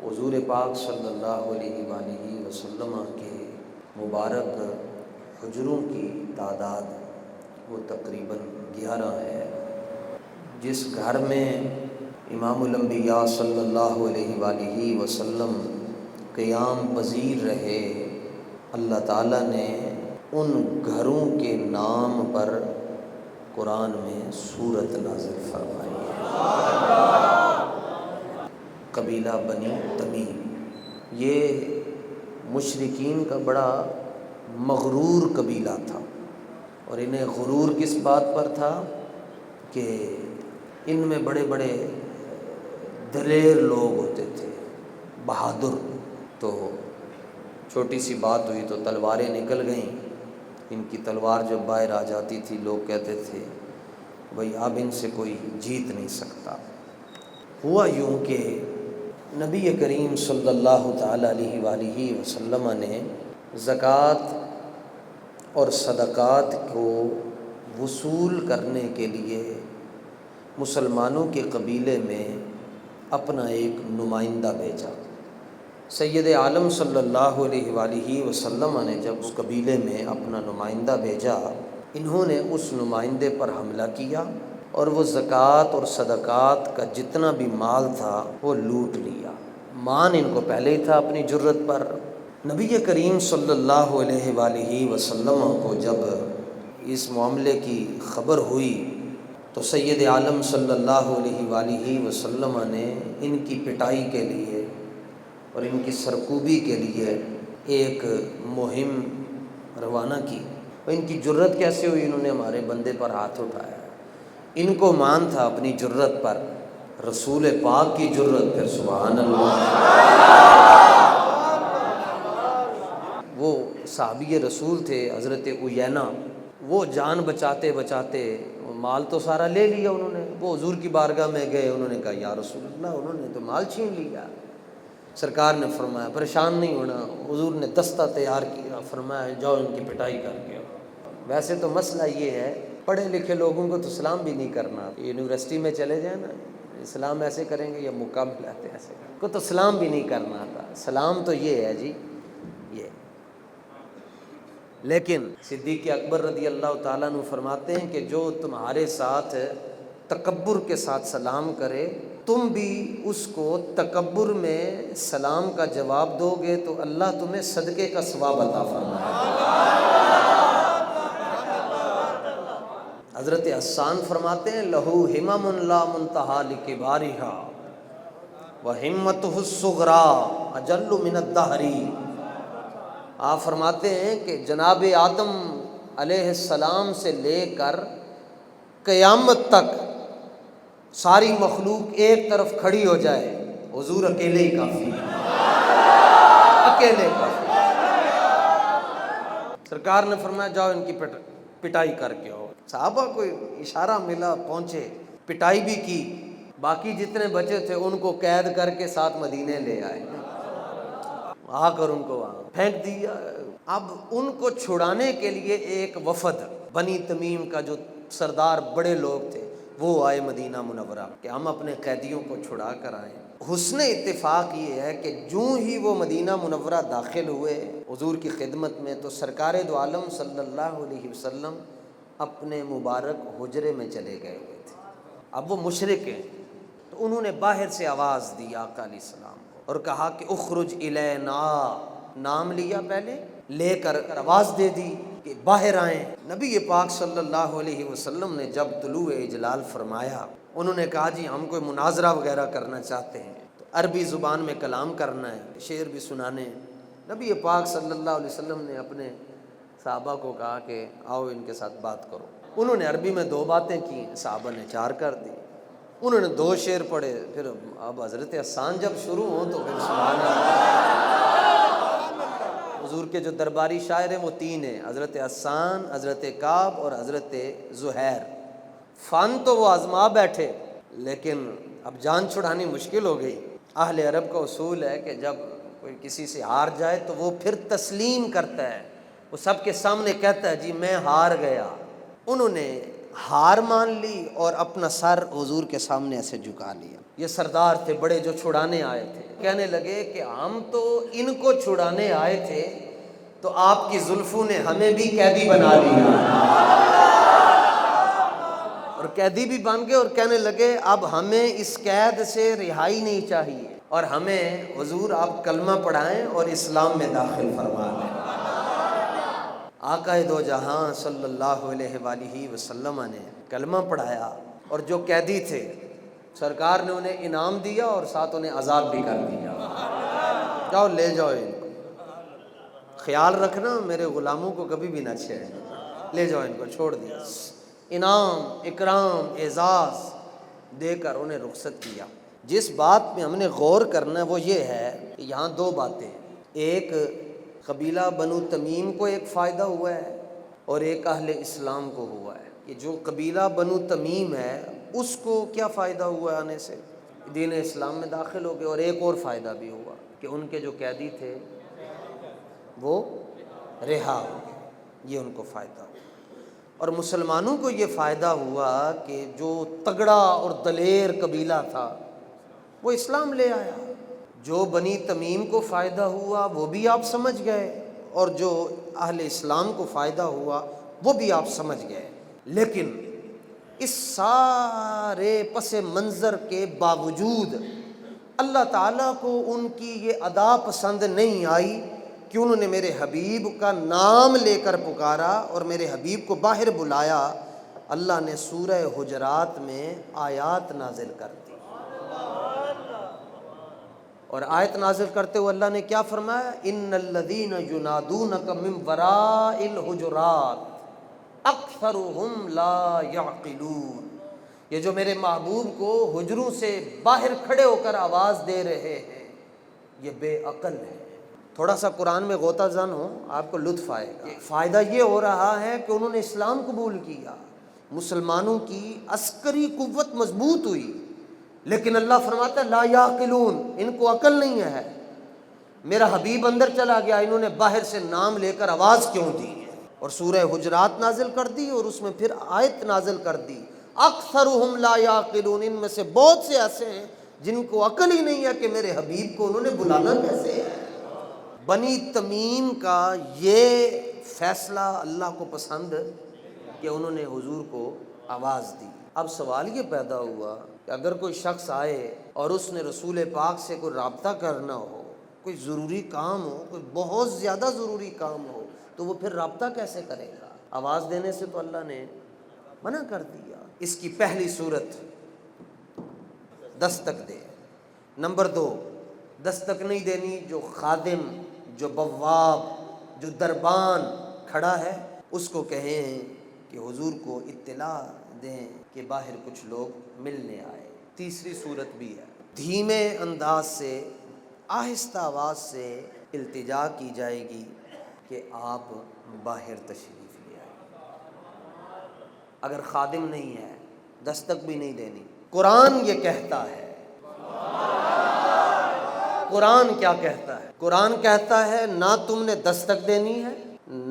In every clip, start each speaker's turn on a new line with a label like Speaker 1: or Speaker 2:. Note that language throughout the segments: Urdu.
Speaker 1: حضور پاک صلی اللہ علیہ وآلہ وسلم کے مبارک حجروں کی تعداد وہ تقریباً 11 ہے۔ جس گھر میں امام الانبیاء صلی اللہ علیہ وآلہ وسلم قیام پذیر رہے، اللہ تعالیٰ نے ان گھروں کے نام پر قرآن میں سورت نازل فرمائی ہے۔ قبیلہ بنی تمیم، یہ مشرکین کا بڑا مغرور قبیلہ تھا، اور انہیں غرور کس بات پر تھا کہ ان میں بڑے بڑے دلیر لوگ ہوتے تھے، بہادر۔ تو چھوٹی سی بات ہوئی تو تلواریں نکل گئیں۔ ان کی تلوار جب باہر آ جاتی تھی لوگ کہتے تھے بھئی اب ان سے کوئی جیت نہیں سکتا۔ ہوا یوں کہ نبی کریم صلی اللہ تعالیٰ علیہ وآلہ وسلم نے زکوٰۃ اور صدقات کو وصول کرنے کے لیے مسلمانوں کے قبیلے میں اپنا ایک نمائندہ بھیجا۔ سید عالم صلی اللہ علیہ وآلہ وسلم نے جب اس قبیلے میں اپنا نمائندہ بھیجا، انہوں نے اس نمائندے پر حملہ کیا اور وہ زکوٰۃ اور صدقات کا جتنا بھی مال تھا وہ لوٹ لیا۔ مان ان کو پہلے ہی تھا اپنی جرت پر۔ نبی کریم صلی اللہ علیہ وآلہ وسلم کو جب اس معاملے کی خبر ہوئی تو سید عالم صلی اللہ علیہ وآلہ وسلم نے ان کی پٹائی کے لیے اور ان کی سرکوبی کے لیے ایک مہم روانہ کی۔ اور ان کی جرت کیسے ہوئی؟ انہوں نے ہمارے بندے پر ہاتھ اٹھایا۔ ان کو مان تھا اپنی جرت پر، رسول پاک کی جرت پھر سبحان اللہ۔ وہ صحابی رسول تھے حضرت عیینہ، وہ جان بچاتے بچاتے مال تو سارا لے لیا انہوں نے۔ وہ حضور کی بارگاہ میں گئے، انہوں نے کہا یا رسول اللہ انہوں نے تو مال چھین لیا۔ سرکار نے فرمایا پریشان نہیں ہونا۔ حضور نے دستہ تیار کیا، فرمایا جاؤ ان کی پٹائی کر کے۔ ویسے تو مسئلہ یہ ہے پڑھے لکھے لوگوں کو تو سلام بھی نہیں کرنا۔ یونیورسٹی میں چلے جائیں نا، سلام ایسے کریں گے یا مقام لاتے ایسے کو تو سلام بھی نہیں کرنا آتا۔ سلام تو یہ ہے جی یہ۔ لیکن صدیق اکبر رضی اللہ تعالیٰ عنہ فرماتے ہیں کہ جو تمہارے ساتھ تکبر کے ساتھ سلام کرے، تم بھی اس کو تکبر میں سلام کا جواب دو گے تو اللہ تمہیں صدقے کا ثواب عطا فرمائے۔ حضرت حسان فرماتے ہیں لہو ہمم لا منتہا لکبارہا وہمتہ الصغریٰ اجل من الدہر۔ آپ فرماتے ہیں کہ جناب آدم علیہ السلام سے لے کر قیامت تک ساری مخلوق ایک طرف کھڑی ہو جائے، حضور اکیلے ہی کافی ہے، اکیلے کافی۔ سرکار نے فرمایا جاؤ ان کی پٹائی کر کے آؤ۔ صحابہ کو اشارہ ملا، پہنچے، پٹائی بھی کی، باقی جتنے بچے تھے ان کو قید کر کے ساتھ مدینے لے آئے، آ کر ان کو وہاں پھینک دیا۔ اب ان کو چھڑانے کے لیے ایک وفد بنی تمیم کا جو سردار بڑے لوگ تھے وہ آئے مدینہ منورہ کہ ہم اپنے قیدیوں کو چھڑا کر آئیں۔ حسن اتفاق یہ ہے کہ جوں ہی وہ مدینہ منورہ داخل ہوئے حضور کی خدمت میں تو سرکار دو عالم صلی اللہ علیہ وسلم اپنے مبارک حجرے میں چلے گئے ہوئے تھے۔ اب وہ مشرک ہیں تو انہوں نے باہر سے آواز دی آقا علیہ السلام کو اور کہا کہ اخرج الینا، نام لیا پہلے، لے کر آواز دے دی کہ باہر آئیں۔ نبی پاک صلی اللہ علیہ وسلم نے جب طلوع اجلال فرمایا، انہوں نے کہا جی ہم کوئی مناظرہ وغیرہ کرنا چاہتے ہیں، تو عربی زبان میں کلام کرنا ہے، شعر بھی سنانے ہیں۔ نبی پاک صلی اللہ علیہ وسلم نے اپنے صحابہ کو کہا کہ آؤ ان کے ساتھ بات کرو۔ انہوں نے عربی میں 2 باتیں کی، صحابہ نے 4 کر دی۔ انہوں نے 2 شعر پڑھے، پھر اب حضرت حسان جب شروع ہوں تو پھر سبحان اللہ۔ حضور کے جو درباری شاعر ہیں وہ 3 ہیں، حضرت حسان، حضرت کعب اور حضرت زہیر۔ فن تو وہ آزما بیٹھے لیکن اب جان چھڑانی مشکل ہو گئی۔ اہل عرب کا اصول ہے کہ جب کوئی کسی سے ہار جائے تو وہ پھر تسلیم کرتا ہے، وہ سب کے سامنے کہتا ہے جی میں ہار گیا۔ انہوں نے ہار مان لی اور اپنا سر حضور کے سامنے ایسے جھکا لیا۔ یہ سردار تھے بڑے جو چھڑانے آئے تھے، کہنے لگے کہ ہم تو ان کو چھڑانے آئے تھے تو آپ کی زلفوں نے ہمیں بھی قیدی بنا لیا، اور قیدی بھی بن گئے، اور کہنے لگے اب ہمیں اس قید سے رہائی نہیں چاہیے، اور ہمیں حضور آپ کلمہ پڑھائیں اور اسلام میں داخل فرما دیں۔ آقا دو جہاں صلی اللہ علیہ وآلہ وسلم نے کلمہ پڑھایا، اور جو قیدی تھے سرکار نے انہیں انعام دیا اور ساتھ انہیں عذاب بھی کر دیا، جاؤ لے جاؤ ان کو، خیال رکھنا میرے غلاموں کو کبھی بھی نہ چھیڑنا، لے جاؤ ان کو، چھوڑ دیا، انعام اکرام اعزاز دے کر انہیں رخصت کیا۔ جس بات پہ ہم نے غور کرنا ہے وہ یہ ہے کہ یہاں دو باتیں، ایک قبیلہ بنو تمیم کو ایک فائدہ ہوا ہے اور ایک اہل اسلام کو ہوا ہے۔ کہ جو قبیلہ بنو تمیم ہے اس کو کیا فائدہ ہوا ہے آنے سے؟ دین اسلام میں داخل ہو گئے، اور ایک اور فائدہ بھی ہوا کہ ان کے جو قیدی تھے وہ رہا ہو گئے، یہ ان کو فائدہ ہوا۔ اور مسلمانوں کو یہ فائدہ ہوا کہ جو تگڑا اور دلیر قبیلہ تھا وہ اسلام لے آیا۔ جو بنی تمیم کو فائدہ ہوا وہ بھی آپ سمجھ گئے، اور جو اہل اسلام کو فائدہ ہوا وہ بھی آپ سمجھ گئے۔ لیکن اس سارے پس منظر کے باوجود اللہ تعالیٰ کو ان کی یہ ادا پسند نہیں آئی کہ انہوں نے میرے حبیب کا نام لے کر پکارا اور میرے حبیب کو باہر بلایا۔ اللہ نے سورہ حجرات میں آیات نازل کر دی، اور آیت نازل کرتے ہوئے اللہ نے کیا فرمایا؟ ان الذین ینادونک من وراء الحجرات اکثرهم لا یعقلون، یہ جو میرے محبوب کو حجروں سے باہر کھڑے ہو کر آواز دے رہے ہیں یہ بے عقل ہے۔ تھوڑا سا قرآن میں غوطہ زن ہو آپ کو لطف آئے گا۔ فائدہ یہ ہو رہا ہے کہ انہوں نے اسلام قبول کیا، مسلمانوں کی عسکری قوت مضبوط ہوئی، لیکن اللہ فرماتا ہے لا یعقلون، ان کو عقل نہیں ہے۔ میرا حبیب اندر چلا گیا، انہوں نے باہر سے نام لے کر آواز کیوں دی ہے؟ اور سورہ حجرات نازل کر دی، اور اس میں پھر آیت نازل کر دی اکثرهم لا یعقلون، ان میں سے بہت سے ایسے ہیں جن کو عقل ہی نہیں ہے کہ میرے حبیب کو انہوں نے بلانا کیسے ہے۔ بنی تمیم کا یہ فیصلہ اللہ کو پسند کہ انہوں نے حضور کو آواز دی۔ اب سوال یہ پیدا ہوا کہ اگر کوئی شخص آئے اور اس نے رسول پاک سے کوئی رابطہ کرنا ہو، کوئی ضروری کام ہو، کوئی بہت زیادہ ضروری کام ہو، تو وہ پھر رابطہ کیسے کرے گا؟ آواز دینے سے تو اللہ نے منع کر دیا۔ اس کی پہلی صورت دستک دے۔ نمبر 2، دستک نہیں دینی، جو خادم، جو بواب، جو دربان کھڑا ہے اس کو کہیں کہ حضور کو اطلاع دیں کہ باہر کچھ لوگ ملنے آئے۔ تیسری صورت بھی ہے، دھیمے انداز سے آہستہ آواز سے التجا کی جائے گی کہ آپ باہر تشریف لے آئیں۔ اگر خادم نہیں ہے دستک بھی نہیں دینی۔ قرآن یہ کہتا ہے، قرآن کیا کہتا ہے؟ قرآن کہتا ہے نہ تم نے دستک دینی ہے،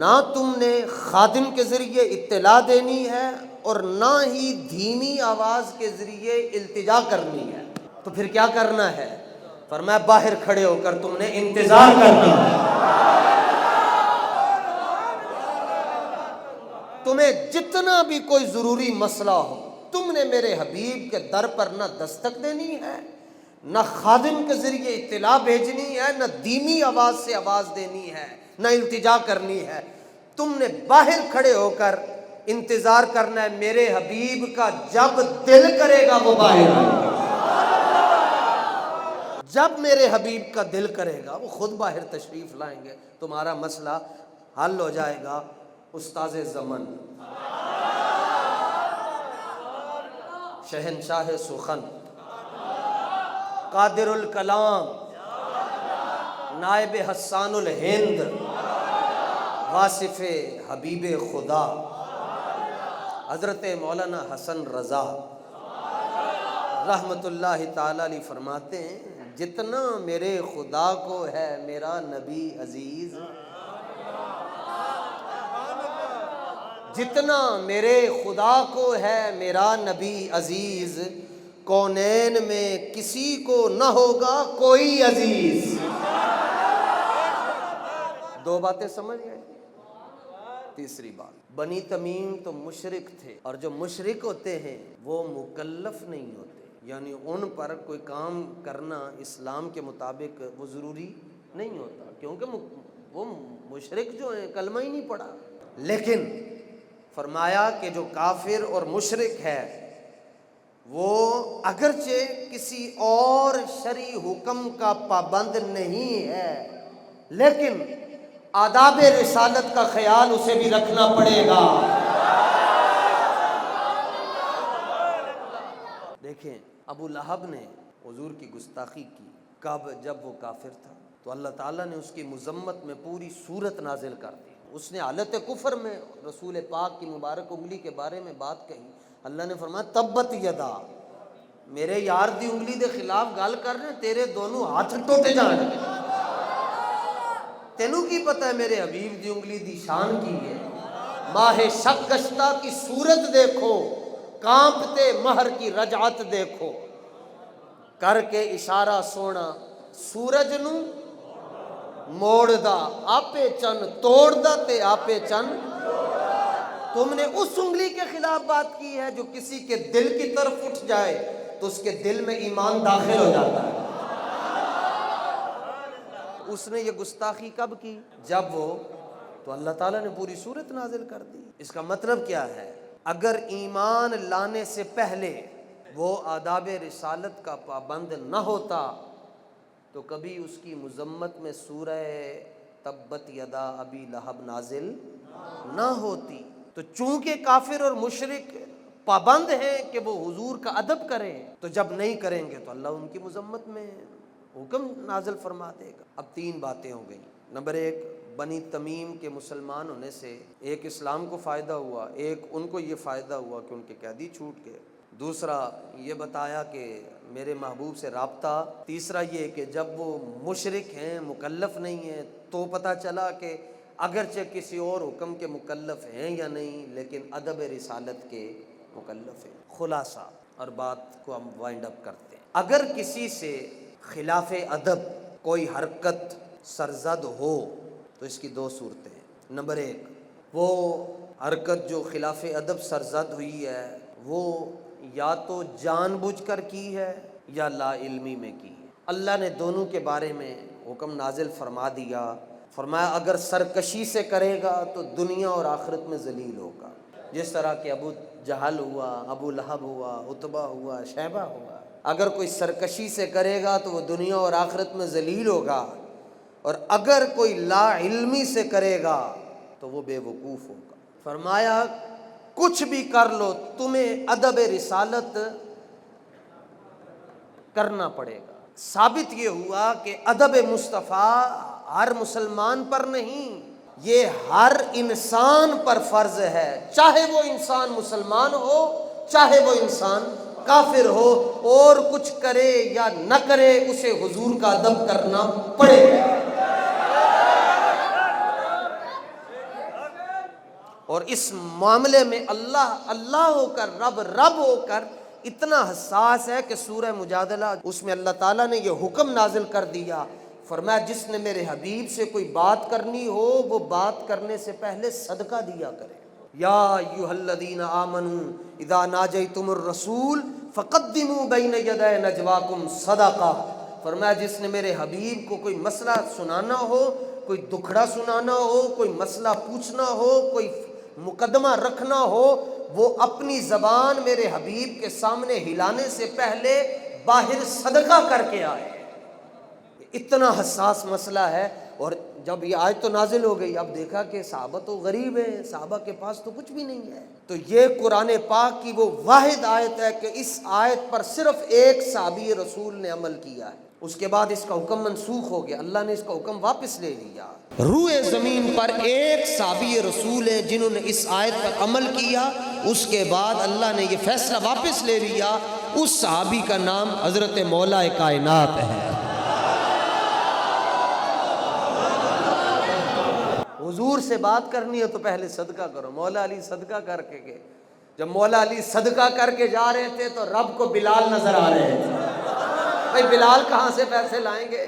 Speaker 1: نہ تم نے خادم کے ذریعے اطلاع دینی ہے، اور نہ ہی دھیمی آواز کے ذریعے التجا کرنی ہے۔ تو پھر کیا کرنا ہے؟ فرمایا باہر کھڑے ہو کر تم نے انتظار کرنا ہے۔ تمہیں جتنا بھی کوئی ضروری مسئلہ ہو، تم نے میرے حبیب کے در پر نہ دستک دینی ہے، نہ خادم کے ذریعے اطلاع بھیجنی ہے، نہ دھیمی آواز سے آواز دینی ہے، نہ التجا کرنی ہے۔ تم نے باہر کھڑے ہو کر انتظار کرنا ہے میرے حبیب کا، جب دل کرے گا وہ باہر آئے گا۔ جب میرے حبیب کا دل کرے گا وہ خود باہر تشریف لائیں گے، تمہارا مسئلہ حل ہو جائے گا۔ استاذ زمن، شہنشاہ سخن، قادر الکلام، نائب حسان الہند، واصف حبیب خدا، حضرت مولانا حسن رضا رحمت اللہ تعالی علیہ فرماتے ہیں جتنا میرے خدا کو ہے میرا نبی عزیز، جتنا میرے خدا کو ہے میرا نبی عزیز، کونین میں کسی کو نہ ہوگا کوئی عزیز۔ دو باتیں سمجھ گئے۔ تیسری بات، بنی تمیم تو مشرک تھے، اور جو مشرک ہوتے ہیں وہ مکلف نہیں ہوتے، یعنی ان پر کوئی کام کرنا اسلام کے مطابق وہ ضروری نہیں ہوتا، کیونکہ وہ مشرک جو ہیں کلمہ ہی نہیں پڑھا۔ لیکن فرمایا کہ جو کافر اور مشرک ہے وہ اگرچہ کسی اور شرعی حکم کا پابند نہیں ہے، لیکن آداب رسالت کا خیال اسے بھی رکھنا پڑے گا۔ دیکھیں ابو لہب نے حضور کی گستاخی کی، کب؟ جب وہ کافر تھا، تو اللہ تعالیٰ نے اس کی مذمت میں پوری سورت نازل کر دی۔ اس نے حالت کفر میں رسول پاک کی مبارک انگلی کے بارے میں بات کہی، اللہ نے فرمایا تبت یدا، میرے یار دی انگلی دے خلاف گل کر رہے، تیرے دونوں ہاتھ ٹوٹ جان۔ تینوں کی پتہ ہے میرے حبیب دی انگلی دی شان کی ہے؟ ماہ شک گشتہ کی صورت دیکھو، کانپتے مہر کی رجعت دیکھو، کر کے اشارہ سونا سورج نو موڑ دا، آپے چن توڑ دا تے آپے چن۔ تم نے اس انگلی کے خلاف بات کی ہے جو کسی کے دل کی طرف اٹھ جائے تو اس کے دل میں ایمان داخل ہو جاتا ہے۔ اس نے یہ گستاخی کب کی؟ جب وہ، تو اللہ تعالیٰ نے پوری سورت نازل کر دی۔ اس کا مطلب کیا ہے؟ اگر ایمان لانے سے پہلے وہ آداب رسالت کا پابند نہ ہوتا تو کبھی اس کی مذمت میں سورہ تبت یدا ابی لہب نازل نہ ہوتی۔ تو چونکہ کافر اور مشرک پابند ہیں کہ وہ حضور کا ادب کریں، تو جب نہیں کریں گے تو اللہ ان کی مذمت میں حکم نازل فرما دے گا۔ اب تین باتیں ہو گئیں۔ نمبر ایک، بنی تمیم کے مسلمان ہونے سے ایک اسلام کو فائدہ ہوا، ایک ان کو یہ فائدہ ہوا کہ ان کے قیدی چھوٹ گئے، دوسرا یہ بتایا کہ میرے محبوب سے رابطہ، تیسرا یہ کہ جب وہ مشرک ہیں مکلف نہیں ہیں تو پتہ چلا کہ اگرچہ کسی اور حکم کے مکلف ہیں یا نہیں لیکن ادب رسالت کے مکلف ہیں۔ خلاصہ اور بات کو ہم وائنڈ اپ کرتے ہیں، اگر کسی سے خلاف ادب کوئی حرکت سرزد ہو تو اس کی دو صورتیں ہیں۔ نمبر ایک، وہ حرکت جو خلاف ادب سرزد ہوئی ہے وہ یا تو جان بوجھ کر کی ہے یا لا علمی میں کی ہے۔ اللہ نے دونوں کے بارے میں حکم نازل فرما دیا، فرمایا اگر سرکشی سے کرے گا تو دنیا اور آخرت میں ذلیل ہوگا، جس طرح کہ ابو جہل ہوا، ابو لہب ہوا، عتبہ ہوا، شیبہ ہوا۔ اگر کوئی سرکشی سے کرے گا تو وہ دنیا اور آخرت میں ذلیل ہوگا، اور اگر کوئی لا علمی سے کرے گا تو وہ بے وقوف ہوگا۔ فرمایا کچھ بھی کر لو تمہیں ادب رسالت کرنا پڑے گا۔ ثابت یہ ہوا کہ ادب مصطفیٰ ہر مسلمان پر نہیں، یہ ہر انسان پر فرض ہے، چاہے وہ انسان مسلمان ہو چاہے وہ انسان کافر ہو، اور کچھ کرے یا نہ کرے اسے حضور کا ادب کرنا پڑے گا۔ اور اس معاملے میں اللہ ہو کر، رب ہو کر اتنا حساس ہے کہ سورہ مجادلہ اس میں اللہ تعالیٰ نے یہ حکم نازل کر دیا، فرمایا جس نے میرے حبیب سے کوئی بات کرنی ہو وہ بات کرنے سے پہلے صدقہ دیا کرے۔ یا ایھا الذین آمنوا اذا ناجیتم الرسول فقدموا بین یدی نجواکم صدقہ۔ فرمایا جس نے میرے حبیب کو کوئی مسئلہ سنانا ہو، کوئی دکھڑا سنانا ہو، کوئی مسئلہ پوچھنا ہو، کوئی مقدمہ رکھنا ہو، وہ اپنی زبان میرے حبیب کے سامنے ہلانے سے پہلے باہر صدقہ کر کے آئے۔ اتنا حساس مسئلہ ہے، اور جب یہ آیت تو نازل ہو گئی، اب دیکھا کہ صحابہ تو غریب ہیں، صحابہ کے پاس تو کچھ بھی نہیں ہے، تو یہ قرآن پاک کی وہ واحد آیت ہے کہ اس آیت پر صرف ایک صحابی رسول نے عمل کیا ہے، اس کے بعد اس کا حکم منسوخ ہو گیا، اللہ نے اس کا حکم واپس لے لیا۔ روئے زمین پر ایک صحابی رسول ہے جنہوں نے اس آیت پر عمل کیا، اس کے بعد اللہ نے یہ فیصلہ واپس لے لیا، اس صحابی کا نام حضرت مولا کائنات ہے۔ حضور سے بات کرنی ہے تو پہلے صدقہ کرو. مولا علی صدقہ کر کے گئے. جب مولا علی صدقہ کر کے جا رہے تھے تو رب کو بلال نظر آ رہے تھے. بھائی بلال کہاں سے پیسے لائیں گے؟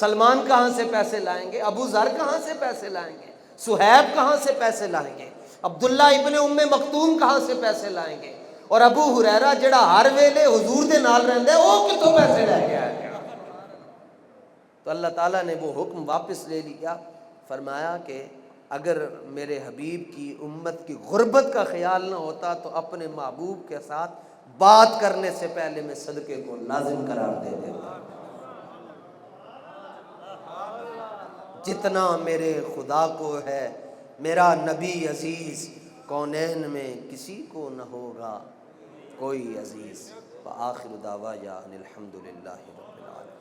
Speaker 1: سلمان کہاں سے پیسے لائیں گے؟ ابو ذر کہاں سے پیسے لائیں گے؟ صہیب کہاں سے پیسے لائیں گے؟ عبداللہ ابن ام مکتوم کہاں سے پیسے لائیں گے؟ اور ابو ہریرہ جڑا ہر ویلے حضور دے نال رہندا ہے وہ کتوں پیسے لے کے آئے؟ تو اللہ تعالیٰ نے وہ حکم واپس لے لیا. فرمایا کہ اگر میرے حبیب کی امت کی غربت کا خیال نہ ہوتا تو اپنے محبوب کے ساتھ بات کرنے سے پہلے میں صدقے کو لازم قرار دے دیتا. جتنا میرے خدا کو ہے میرا نبی عزیز، کونین میں کسی کو نہ ہوگا کوئی عزیز. وآخر دعوانا الحمد للہ رب العالمین.